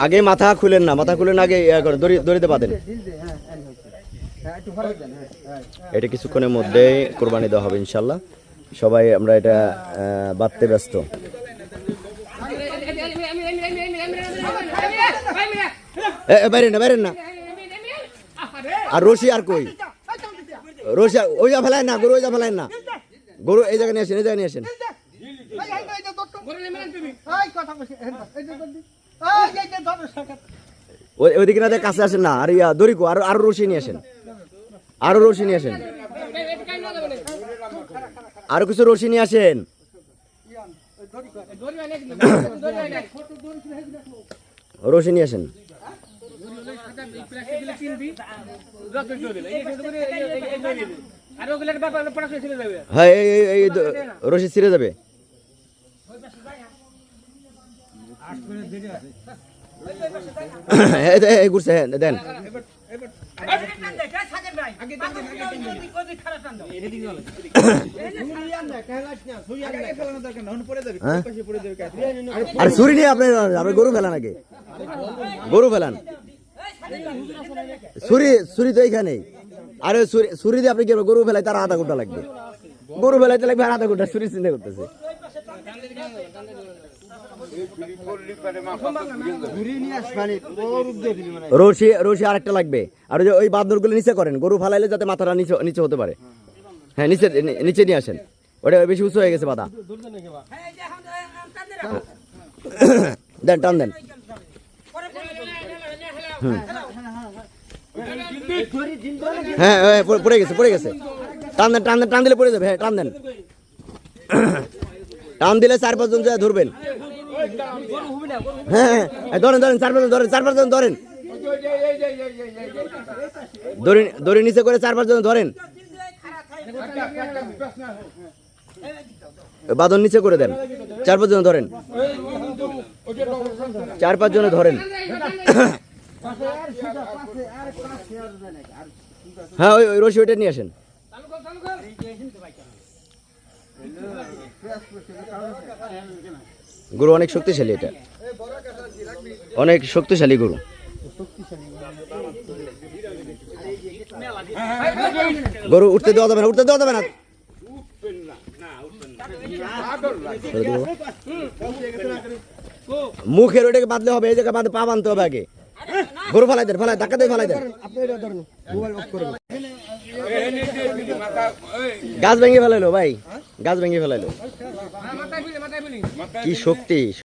আগে মাথা খুলেন না, মাথা খুলেন আগে দড়িতে বাঁধেন। এটা কিছুক্ষণের মধ্যে কোরবানি দেওয়া হবে ইনশাল্লাহ। সবাই আমরা এটা বাঁধতে ব্যস্ত। বাইরেন না আর রশি আর কই রশি ওই যা ফেলায় না, গরু ওই যা ফেলায় না, গরু এই জায়গায় নিয়ে আসেন, এই জায়গায় নিয়ে আসেন। ওইদিকে না কাছে আসেন না, আর দড়ি কো আরো রশি নিয়ে আসেন, আরো রশি নিয়ে আসেন, আরো কিছু রশি নিয়ে আসেন। রশি নিয়ে আসেন। হ্যাঁ এই রশি ছিঁড়ে যাবে। ঘুরছে দেন। আর ছুরি নিয়ে আপনি গরু ফেলান, আগে গরু ফেলান। ছুরি তো এইখানেই। আরে ছুরি দিয়ে আপনি কি গরু ফেলাই, তার আধা ঘন্টা লাগবে। গরু ফেলাইতে লাগবে আর আধা ঘন্টা, ছুরি চিন্তা করতেছে। রশি আরেকটা লাগবে। আর ওই বাঁধর গুলো নিচে করেন, গরু ফালাইলে যাতে মাথাটা নিচে হতে পারে। হ্যাঁ নিচে নিয়ে আসেন, ওটা বেশি উঁচু হয়ে গেছে বাধা। দেন টান দেন। হ্যাঁ পড়ে গেছে। টান দিলে পড়ে যাবে। হ্যাঁ টান দেন, টান দিলে 4-5 জন যায় ধরবেন। হ্যাঁ ধরেন 4-5 জন ধরেন। দড়ি নিচে করে 4-5 জন ধরেন। বাঁধন নিচে করে দেন, 4-5 জন ধরেন, 4-5 জনে ধরেন। হ্যাঁ ওই রশি ওইটা নিয়ে আসেন। গরু অনেক শক্তিশালী, এটা অনেক শক্তিশালী গরু। গরু উঠতে দেওয়া যাবে না, মুখের ওইটাকে বাঁধলে হবে, এই জায়গায় বাঁধে পা বাঁধতে হবে আগে। গরু ফেলাই দেন, ধাক্কা দিয়ে ফেলাই দেন। গাছ ভেঙে ফেলাইলো ভাই, গাছ ভেঙে ফেলাইলো। কি শক্তি!